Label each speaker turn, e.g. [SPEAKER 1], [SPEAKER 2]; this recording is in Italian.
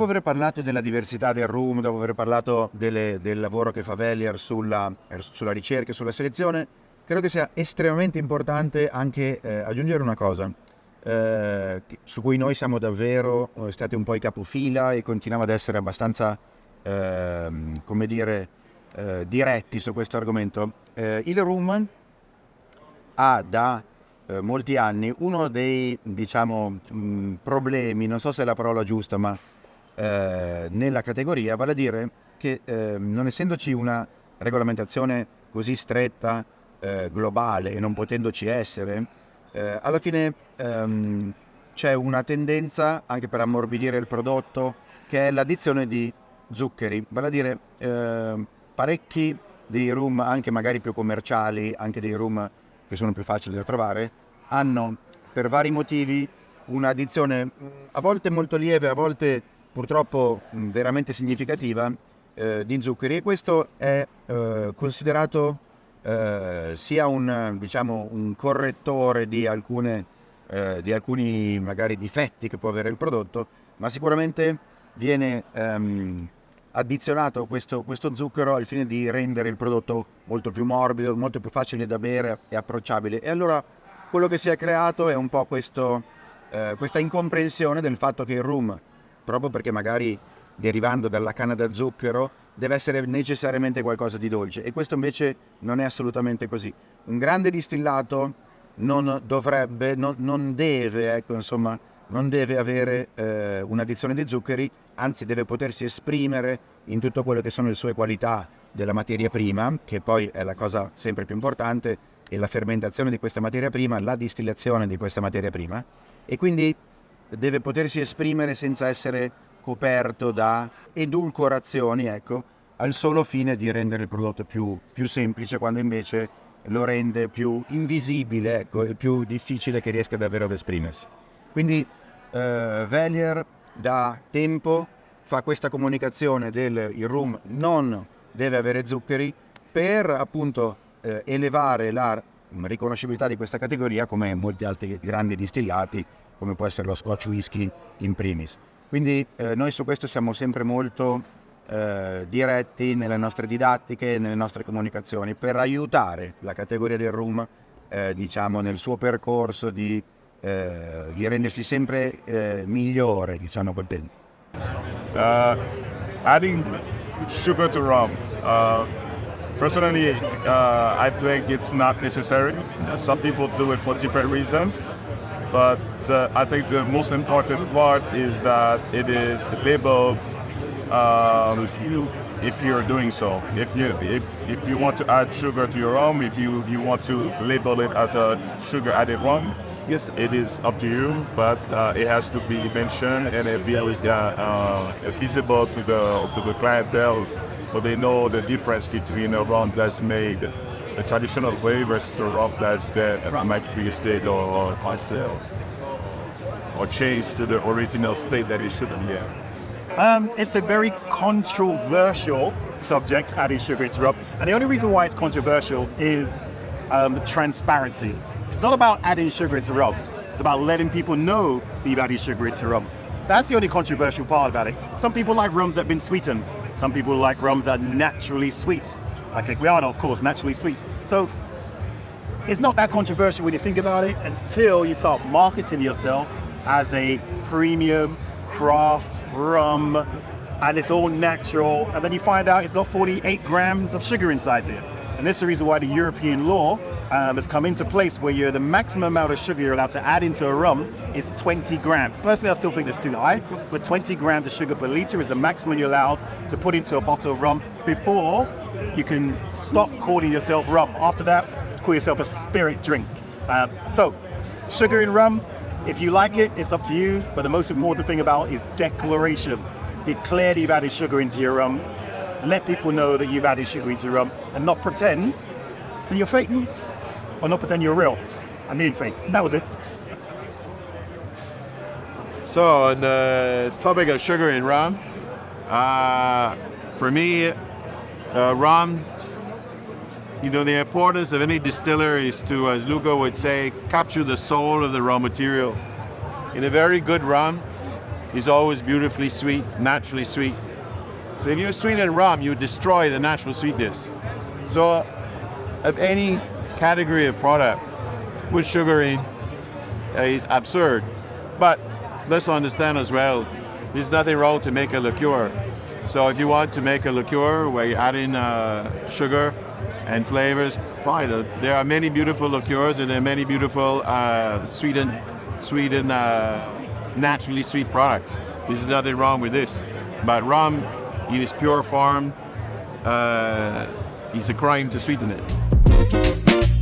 [SPEAKER 1] aver parlato della diversità del rum, dopo aver parlato del lavoro che fa Velier sulla ricerca e sulla selezione, credo che sia estremamente importante anche aggiungere una cosa, su cui noi siamo davvero stati un po' i capofila e continuiamo ad essere abbastanza, diretti su questo argomento. Il rum ha da molti anni uno dei, problemi, non so se è la parola giusta, ma nella categoria, vale a dire che non essendoci una regolamentazione così stretta, globale, e non potendoci essere, alla fine c'è una tendenza, anche per ammorbidire il prodotto, che è l'addizione di zuccheri, vale a dire parecchi dei rum, anche magari più commerciali, anche dei rum che sono più facili da trovare, hanno per vari motivi un'addizione a volte molto lieve, a volte purtroppo veramente significativa di zuccheri, e questo è considerato sia un correttore di alcuni magari difetti che può avere il prodotto, ma sicuramente viene addizionato questo zucchero al fine di rendere il prodotto molto più morbido, molto più facile da bere e approcciabile. E allora quello che si è creato è un po' questa incomprensione del fatto che il rum, proprio perché magari derivando dalla canna da zucchero, deve essere necessariamente qualcosa di dolce, e questo invece non è assolutamente così. Un grande distillato non deve avere un'addizione di zuccheri, anzi deve potersi esprimere in tutto quello che sono le sue qualità della materia prima, che poi è la cosa sempre più importante, e la fermentazione di questa materia prima, la distillazione di questa materia prima, e quindi deve potersi esprimere senza essere coperto da edulcorazioni, al solo fine di rendere il prodotto più semplice, quando invece lo rende più invisibile, e più difficile che riesca davvero ad esprimersi. Quindi Velier da tempo fa questa comunicazione il rum non deve avere zuccheri, per appunto elevare la riconoscibilità di questa categoria, come molti altri grandi distillati, come può essere lo Scotch whisky in primis. Quindi noi su questo siamo sempre molto diretti nelle nostre didattiche, nelle nostre comunicazioni, per aiutare la categoria del rum nel suo percorso di rendersi sempre migliore, col tempo.
[SPEAKER 2] Adding sugar to rum. Personally, I think it's not necessary. Some people do it for different reasons, but I think the most important part is that it is labeled if you're doing so. If you want to add sugar to your rum, if you want to label it as a sugar added rum, yes, it is up to you, but it has to be mentioned and it be visible to the clientele, so they know the difference between a rum that's made the traditional way versus the rum that might be stayed or changed to the original state that it should be in.
[SPEAKER 3] It's a very controversial subject, adding sugar into rum, and the only reason why it's controversial is transparency. It's not about adding sugar into rum. It's about letting people know that you've added sugar into rum. That's the only controversial part about it. Some people like rums that have been sweetened. Some people like rums that are naturally sweet. Like Equiano, of course, naturally sweet. So it's not that controversial when you think about it, until you start marketing yourself as a premium craft rum, and it's all natural, and then you find out it's got 48 grams of sugar inside there. And this is the reason why the European law has come into place, where the maximum amount of sugar you're allowed to add into a rum is 20 grams. Personally, I still think that's too high, but 20 grams of sugar per litre is the maximum you're allowed to put into a bottle of rum before you can stop calling yourself rum. After that, call yourself a spirit drink. So, sugar in rum, if you like it, it's up to you, but the most important thing about it is declaration. Declare that you've added sugar into your rum. Let people know that you've added sugar into your rum, and not pretend that you're fake, or not pretend you're real. I mean fake. That was it.
[SPEAKER 4] So on the topic of sugar in rum, for me, rum, the importance of any distiller is to, as Luca would say, capture the soul of the raw material. In a very good rum, is always beautifully sweet, naturally sweet. So if you sweeten rum, you destroy the natural sweetness. So of any category of product, put sugar in is absurd. But let's understand as well, there's nothing wrong to make a liqueur. So if you want to make a liqueur where you add in sugar and flavors, fine. There are many beautiful liqueurs and there are many beautiful sweetened, naturally sweet products. There's nothing wrong with this. But rum, in its pure form, is a crime to sweeten it.